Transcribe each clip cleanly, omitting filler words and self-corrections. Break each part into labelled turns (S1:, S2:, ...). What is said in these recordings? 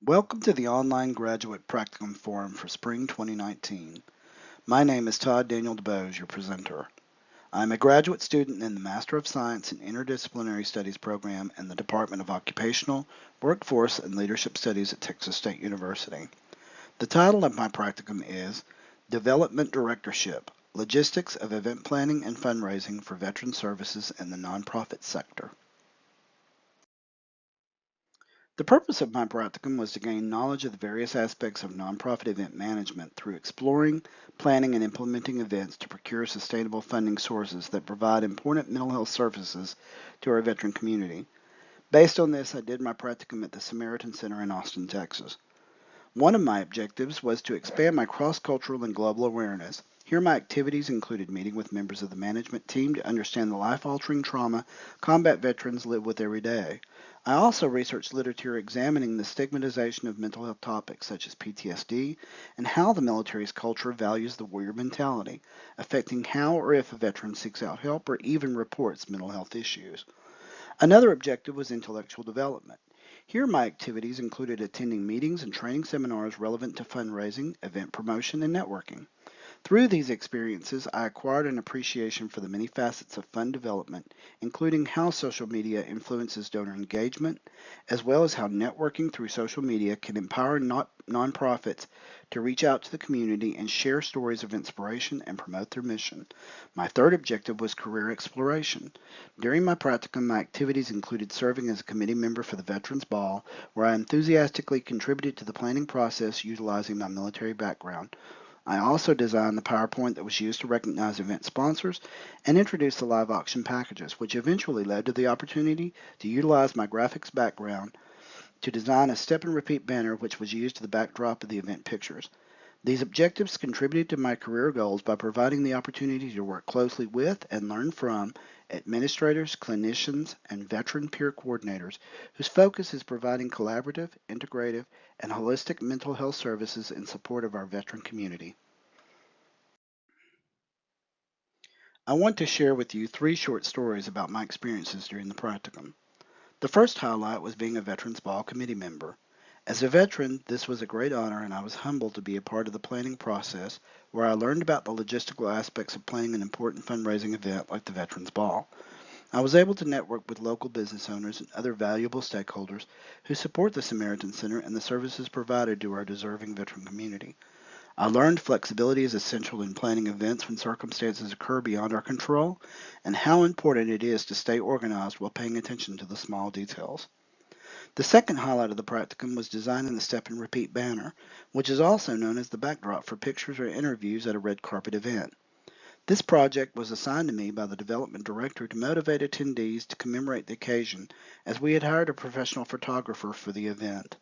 S1: Welcome to the online graduate practicum forum for spring 2019. My name is Todd DuBose, your presenter. I'm a graduate student in the Master of Science in Interdisciplinary Studies program in the Department of Occupational, Workforce, and Leadership Studies at Texas State University. The title of my practicum is Development Directorship, Logistics of Event Planning and Fundraising for Veteran Services in the Nonprofit Sector. The purpose of my practicum was to gain knowledge of the various aspects of nonprofit event management through exploring, planning, and implementing events to procure sustainable funding sources that provide important mental health services to our veteran community. Based on this, I did my practicum at the Samaritan Center in Austin, Texas. One of my objectives was to expand my cross-cultural and global awareness. Here my activities included meeting with members of the management team to understand the life-altering trauma combat veterans live with every day. I also researched literature examining the stigmatization of mental health topics such as PTSD and how the military's culture values the warrior mentality, affecting how or if a veteran seeks out help or even reports mental health issues. Another objective was intellectual development. Here, my activities included attending meetings and training seminars relevant to fundraising, event promotion, and networking. Through these experiences, I acquired an appreciation for the many facets of fund development, including how social media influences donor engagement, as well as how networking through social media can empower nonprofits to reach out to the community and share stories of inspiration and promote their mission. My third objective was career exploration. During my practicum, my activities included serving as a committee member for the Veterans Ball, where I enthusiastically contributed to the planning process utilizing my military background. I also designed the PowerPoint that was used to recognize event sponsors and introduce the live auction packages, which eventually led to the opportunity to utilize my graphics background to design a step and repeat banner which was used to the backdrop of the event pictures. These objectives contributed to my career goals by providing the opportunity to work closely with and learn from administrators, clinicians, and veteran peer coordinators whose focus is providing collaborative, integrative, and holistic mental health services in support of our veteran community. I want to share with you three short stories about my experiences during the practicum. The first highlight was being a Veterans Ball committee member. As a veteran, this was a great honor and I was humbled to be a part of the planning process where I learned about the logistical aspects of planning an important fundraising event like the Veterans Ball. I was able to network with local business owners and other valuable stakeholders who support the Samaritan Center and the services provided to our deserving veteran community. I learned flexibility is essential in planning events when circumstances occur beyond our control, and how important it is to stay organized while paying attention to the small details. The second highlight of the practicum was designing the step and repeat banner, which is also known as the backdrop for pictures or interviews at a red carpet event. This project was assigned to me by the development director to motivate attendees to commemorate the occasion, as we had hired a professional photographer for the event.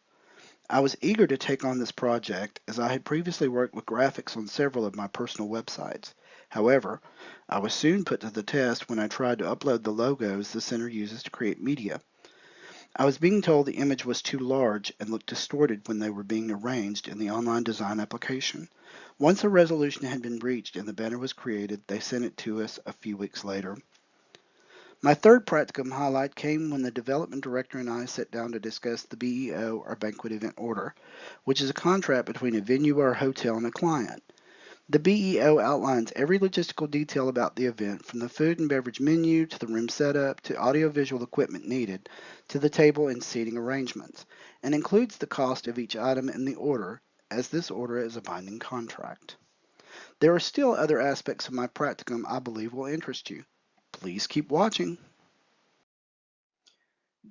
S1: I was eager to take on this project as I had previously worked with graphics on several of my personal websites. However, I was soon put to the test when I tried to upload the logos the center uses to create media. I was being told the image was too large and looked distorted when they were being arranged in the online design application. Once a resolution had been reached and the banner was created, they sent it to us a few weeks later. My third practicum highlight came when the development director and I sat down to discuss the BEO, or Banquet Event Order, which is a contract between a venue or a hotel and a client. The BEO outlines every logistical detail about the event, from the food and beverage menu to the room setup to audiovisual equipment needed to the table and seating arrangements, and includes the cost of each item in the order, as this order is a binding contract. There are still other aspects of my practicum I believe will interest you. Please keep watching.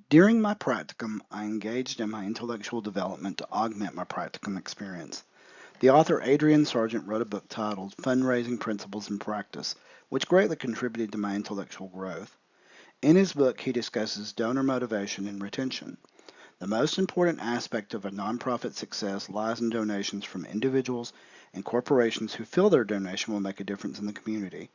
S1: During my practicum, I engaged in my intellectual development to augment my practicum experience. The author Adrian Sargent wrote a book titled Fundraising Principles and Practice, which greatly contributed to my intellectual growth. In his book, he discusses donor motivation and retention. The most important aspect of a nonprofit success lies in donations from individuals and corporations who feel their donation will make a difference in the community.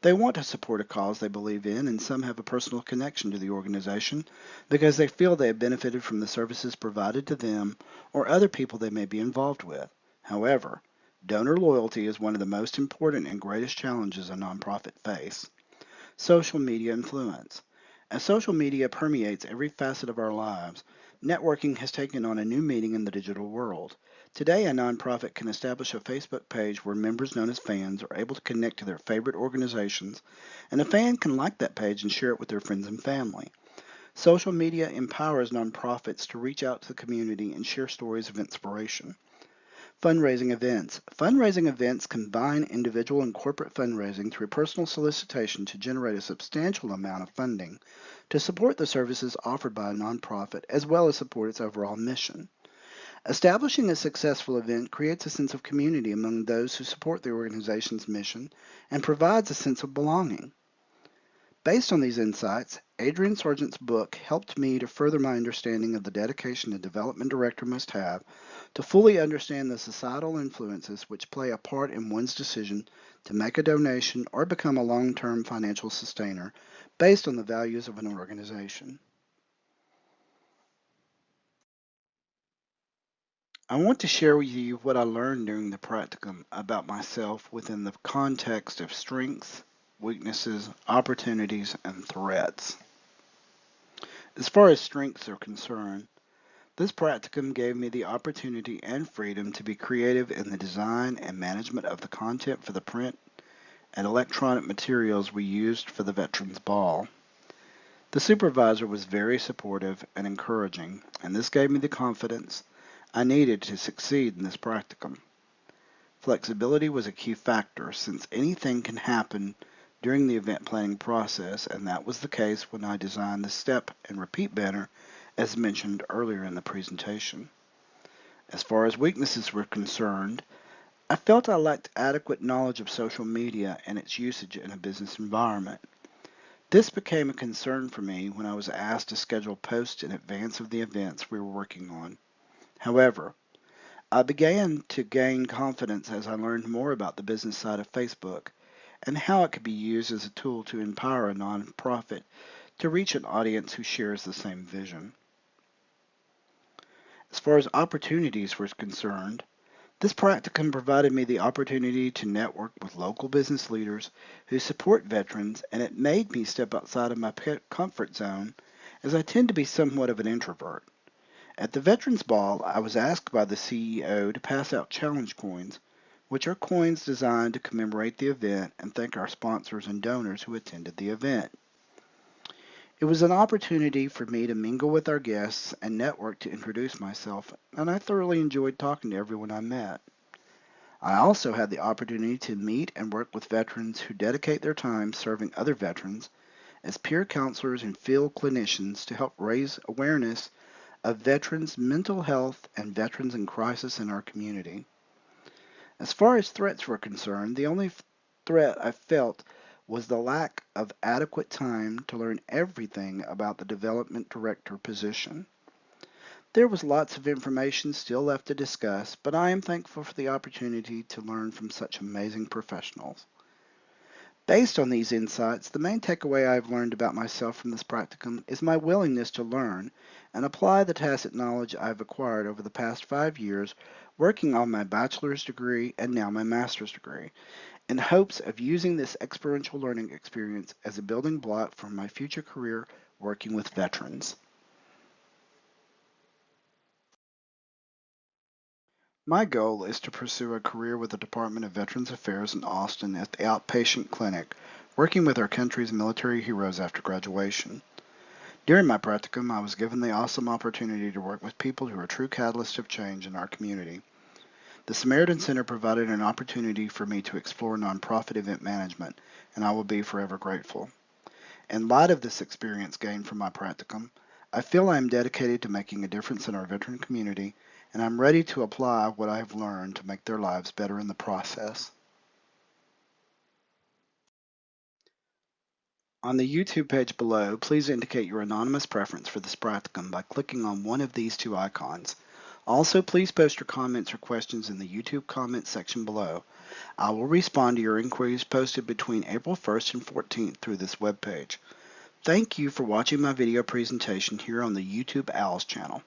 S1: They want to support a cause they believe in, and some have a personal connection to the organization because they feel they have benefited from the services provided to them or other people they may be involved with. However, donor loyalty is one of the most important and greatest challenges a nonprofit face. Social media influence. As social media permeates every facet of our lives, networking has taken on a new meaning in the digital world. Today, a nonprofit can establish a Facebook page where members known as fans are able to connect to their favorite organizations, and a fan can like that page and share it with their friends and family. Social media empowers nonprofits to reach out to the community and share stories of inspiration. Fundraising events. Fundraising events combine individual and corporate fundraising through personal solicitation to generate a substantial amount of funding to support the services offered by a nonprofit as well as support its overall mission. Establishing a successful event creates a sense of community among those who support the organization's mission and provides a sense of belonging. Based on these insights, Adrian Sargent's book helped me to further my understanding of the dedication a development director must have to fully understand the societal influences which play a part in one's decision to make a donation or become a long-term financial sustainer based on the values of an organization. I want to share with you what I learned during the practicum about myself within the context of strengths, weaknesses, opportunities, and threats. As far as strengths are concerned, this practicum gave me the opportunity and freedom to be creative in the design and management of the content for the print and electronic materials we used for the Veterans Ball. The supervisor was very supportive and encouraging, and this gave me the confidence I needed to succeed in this practicum. Flexibility was a key factor since anything can happen during the event planning process, and that was the case when I designed the step and repeat banner as mentioned earlier in the presentation. As far as weaknesses were concerned, I felt I lacked adequate knowledge of social media and its usage in a business environment. This became a concern for me when I was asked to schedule posts in advance of the events we were working on. However, I began to gain confidence as I learned more about the business side of Facebook and how it could be used as a tool to empower a nonprofit to reach an audience who shares the same vision. As far as opportunities were concerned, this practicum provided me the opportunity to network with local business leaders who support veterans, and it made me step outside of my comfort zone as I tend to be somewhat of an introvert. At the Veterans Ball, I was asked by the CEO to pass out challenge coins, which are coins designed to commemorate the event and thank our sponsors and donors who attended the event. It was an opportunity for me to mingle with our guests and network to introduce myself, and I thoroughly enjoyed talking to everyone I met. I also had the opportunity to meet and work with veterans who dedicate their time serving other veterans as peer counselors and field clinicians to help raise awareness of veterans' mental health and veterans in crisis in our community. As far as threats were concerned, the only threat I felt was the lack of adequate time to learn everything about the development director position. There was lots of information still left to discuss, but I am thankful for the opportunity to learn from such amazing professionals. Based on these insights, the main takeaway I have learned about myself from this practicum is my willingness to learn and apply the tacit knowledge I have acquired over the past 5 years working on my bachelor's degree and now my master's degree, in hopes of using this experiential learning experience as a building block for my future career working with veterans. My goal is to pursue a career with the Department of Veterans Affairs in Austin at the outpatient clinic, working with our country's military heroes after graduation. During my practicum, I was given the awesome opportunity to work with people who are true catalysts of change in our community. The Samaritan Center provided an opportunity for me to explore nonprofit event management, and I will be forever grateful. In light of this experience gained from my practicum, I feel I am dedicated to making a difference in our veteran community, and I'm ready to apply what I have learned to make their lives better in the process. On the YouTube page below, please indicate your anonymous preference for this practicum by clicking on one of these two icons. Also, please post your comments or questions in the YouTube comments section below. I will respond to your inquiries posted between April 1st and 14th through this webpage. Thank you for watching my video presentation here on the YouTube Owls channel.